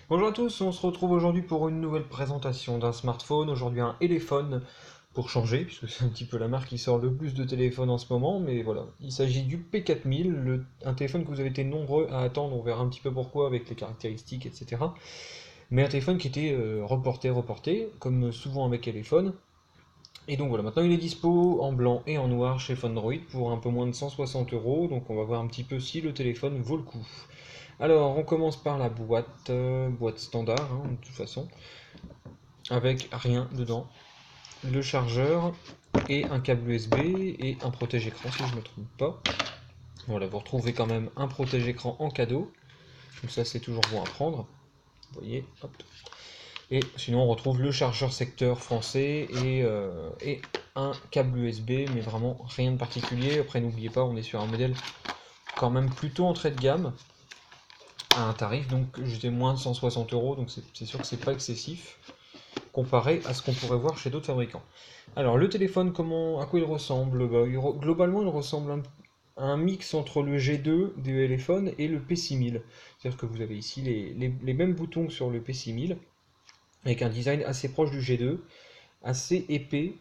Bonjour à tous, on se retrouve aujourd'hui pour une nouvelle présentation d'un smartphone, aujourd'hui un téléphone pour changer, puisque c'est un petit peu la marque qui sort le plus de téléphones en ce moment, mais voilà, il s'agit du P4000, un téléphone que vous avez été nombreux à attendre, on verra un petit peu pourquoi avec les caractéristiques, etc. Mais un téléphone qui était reporté, comme souvent avec téléphone. Et donc voilà, maintenant il est dispo en blanc et en noir chez Fundroid pour un peu moins de 160 euros, donc on va voir un petit peu si le téléphone vaut le coup. Alors, on commence par la boîte, boîte standard, hein, de toute façon, avec rien dedans. Le chargeur et un câble USB et un protège-écran, si je ne me trompe pas. Voilà, vous retrouvez quand même un protège-écran en cadeau. Donc ça, c'est toujours bon à prendre. Vous voyez, hop. Et sinon, on retrouve le chargeur secteur français et un câble USB, mais vraiment rien de particulier. Après, n'oubliez pas, on est sur un modèle quand même plutôt entrée de gamme, à un tarif donc j'étais moins de 160 euros, donc c'est sûr que c'est pas excessif comparé à ce qu'on pourrait voir chez d'autres fabricants. Alors le téléphone, à quoi il ressemble? Globalement il ressemble à un mix entre le G2 des téléphones et le P6000. C'est-à-dire que vous avez ici les mêmes boutons que sur le P6000, avec un design assez proche du G2, assez épais,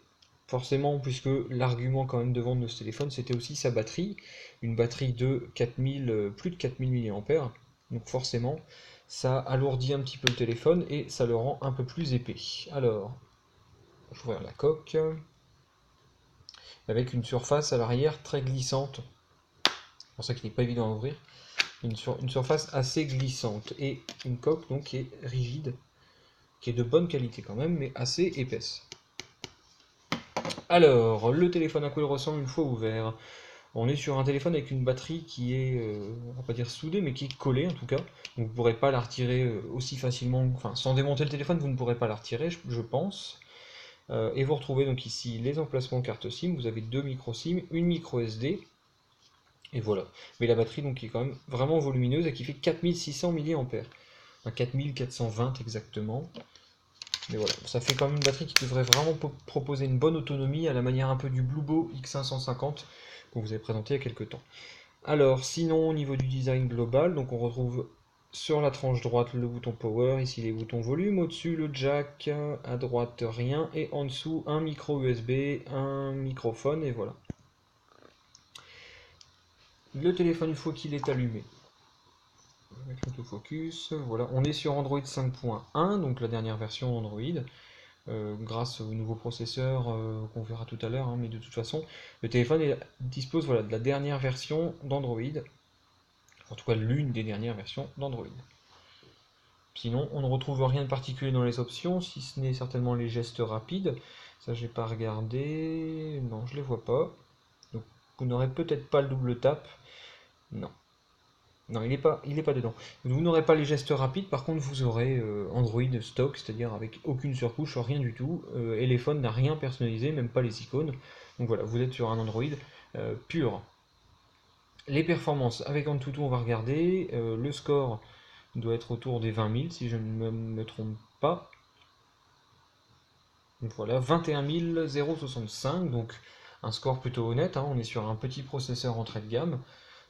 forcément, puisque l'argument quand même de vente de ce téléphone, c'était aussi sa batterie, une batterie de 4000, plus de 4000 mAh, donc forcément, ça alourdit un petit peu le téléphone et ça le rend un peu plus épais. Alors, je vais ouvrir la coque, avec une surface à l'arrière très glissante, c'est pour ça qu'il n'est pas évident à ouvrir, une surface assez glissante, et une coque donc qui est rigide, qui est de bonne qualité quand même, mais assez épaisse. Alors, le téléphone à quoi il ressemble une fois ouvert? On est sur un téléphone avec une batterie qui est, on va pas dire soudée, mais qui est collée en tout cas. Donc vous ne pourrez pas la retirer aussi facilement, enfin sans démonter le téléphone, vous ne pourrez pas la retirer, je pense. Et vous retrouvez donc ici les emplacements carte SIM. Vous avez deux micro SIM, une micro SD, et voilà. Mais la batterie donc qui est quand même vraiment volumineuse et qui fait 4600 mAh. Enfin 4420 exactement. Mais voilà, ça fait quand même une batterie qui devrait vraiment proposer une bonne autonomie à la manière un peu du Bluebo X550 qu'on vous avez présenté il y a quelques temps. Alors, sinon, au niveau du design global, donc on retrouve sur la tranche droite le bouton power, ici les boutons volume, au-dessus le jack, à droite rien, et en dessous un micro USB, un microphone, et voilà. Le téléphone, une fois qu'il est allumé, avec l'autofocus, voilà, on est sur Android 5.1, donc la dernière version d'Android, grâce au nouveau processeur qu'on verra tout à l'heure, hein, mais de toute façon, le téléphone dispose voilà, de la dernière version d'Android, en tout cas l'une des dernières versions d'Android. Sinon, on ne retrouve rien de particulier dans les options, si ce n'est certainement les gestes rapides. Ça, j'ai pas regardé. Non, je les vois pas. Donc, vous n'aurez peut-être pas le double tap. Non. Non, il est pas dedans. Vous n'aurez pas les gestes rapides, par contre, vous aurez Android stock, c'est-à-dire avec aucune surcouche, rien du tout. Elephone n'a rien personnalisé, même pas les icônes. Donc voilà, vous êtes sur un Android pur. Les performances, avec Antutu, on va regarder. Le score doit être autour des 20 000, si je ne me trompe pas. Donc voilà, 21 065, donc un score plutôt honnête, hein, on est sur un petit processeur entrée de gamme,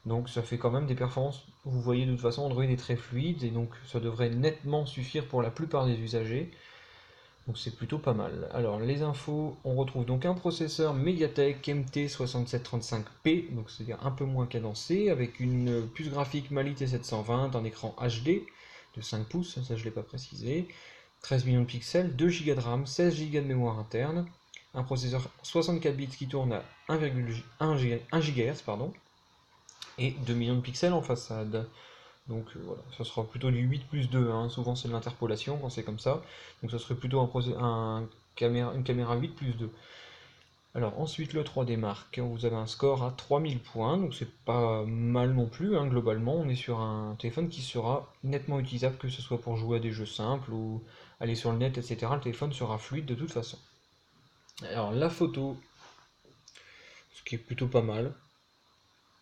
donc ça fait quand même des performances. Vous voyez de toute façon Android est très fluide et donc ça devrait nettement suffire pour la plupart des usagers, donc c'est plutôt pas mal. Alors les infos, on retrouve donc un processeur MediaTek MT6735P, donc c'est-à-dire un peu moins cadencé, avec une puce graphique Mali T720, un écran HD de 5 pouces, ça je ne l'ai pas précisé, 13 millions de pixels, 2 Go de RAM, 16 Go de mémoire interne, un processeur 64 bits qui tourne à 1,1 GHz, pardon, et 2 millions de pixels en façade. Donc voilà, ça sera plutôt du 8 plus 2, hein. Souvent c'est de l'interpolation quand c'est comme ça. Donc ça serait plutôt une caméra 8 plus 2. Alors ensuite le 3D Mark, vous avez un score à 3000 points, donc c'est pas mal non plus, hein. Globalement on est sur un téléphone qui sera nettement utilisable, que ce soit pour jouer à des jeux simples ou aller sur le net, etc. Le téléphone sera fluide de toute façon. Alors la photo, ce qui est plutôt pas mal,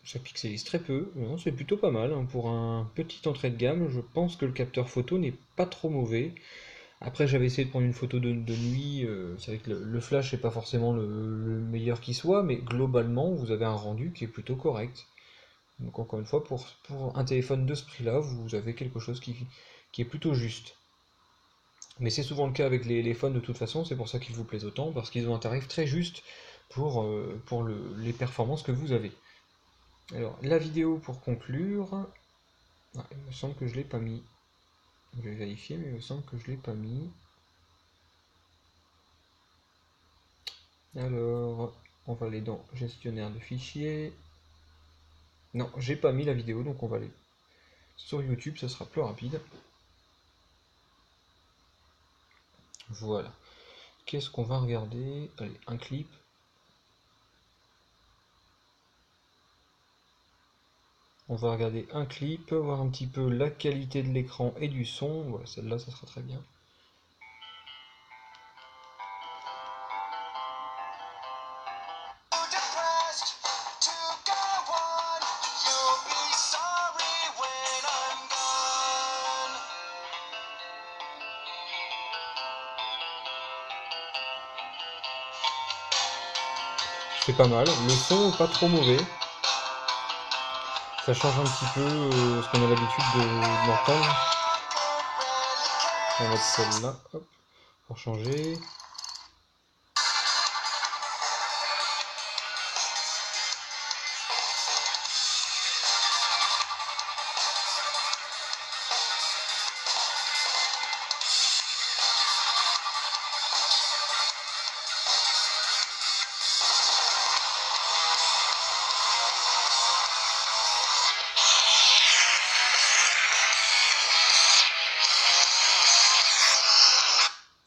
ça pixelise très peu, c'est plutôt pas mal, hein. Pour un petit entrée de gamme, je pense que le capteur photo n'est pas trop mauvais. Après, j'avais essayé de prendre une photo de nuit. C'est vrai que le flash n'est pas forcément le meilleur qui soit, mais globalement, vous avez un rendu qui est plutôt correct. Donc, encore une fois, pour un téléphone de ce prix-là, vous avez quelque chose qui est plutôt juste. Mais c'est souvent le cas avec les phones de toute façon, c'est pour ça qu'ils vous plaisent autant, parce qu'ils ont un tarif très juste pour les performances que vous avez. Alors, la vidéo pour conclure. Ah, il me semble que je l'ai pas mis. Je vais vérifier, mais il me semble que je l'ai pas mis. Alors, on va aller dans gestionnaire de fichiers. Non, j'ai pas mis la vidéo, donc on va aller sur YouTube, ça sera plus rapide. Voilà. Qu'est-ce qu'on va regarder? Allez, un clip. On va regarder un clip, voir un petit peu la qualité de l'écran et du son. Voilà, celle-là, ça sera très bien. C'est pas mal, le son est pas trop mauvais. Ça change un petit peu ce qu'on a l'habitude d'entendre. On va mettre celle-là, hop, pour changer.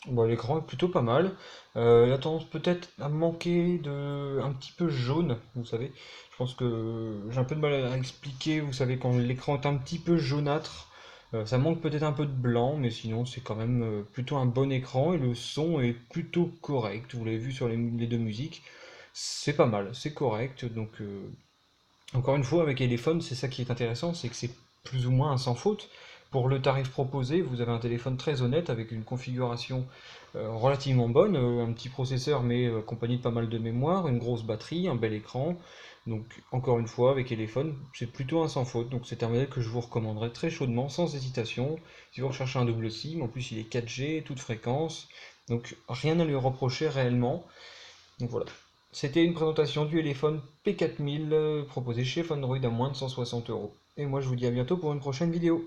Bon, l'écran est plutôt pas mal. Il a tendance peut-être à manquer de un petit peu jaune, vous savez. Je pense que j'ai un peu de mal à expliquer, vous savez, quand l'écran est un petit peu jaunâtre, ça manque peut-être un peu de blanc, mais sinon c'est quand même plutôt un bon écran et le son est plutôt correct. Vous l'avez vu sur les deux musiques, c'est pas mal, c'est correct. Donc encore une fois, avec Elephone, c'est ça qui est intéressant, c'est que c'est plus ou moins un sans faute. Pour le tarif proposé, vous avez un téléphone très honnête avec une configuration relativement bonne, un petit processeur mais accompagné de pas mal de mémoire, une grosse batterie, un bel écran. Donc encore une fois, avec Elephone, c'est plutôt un sans faute. Donc c'est un modèle que je vous recommanderais très chaudement, sans hésitation. Si vous recherchez un double SIM, en plus il est 4G, toute fréquence. Donc rien à lui reprocher réellement. Donc voilà. C'était une présentation du Elephone P4000 proposé chez Fundroid à moins de 160 euros. Et moi je vous dis à bientôt pour une prochaine vidéo.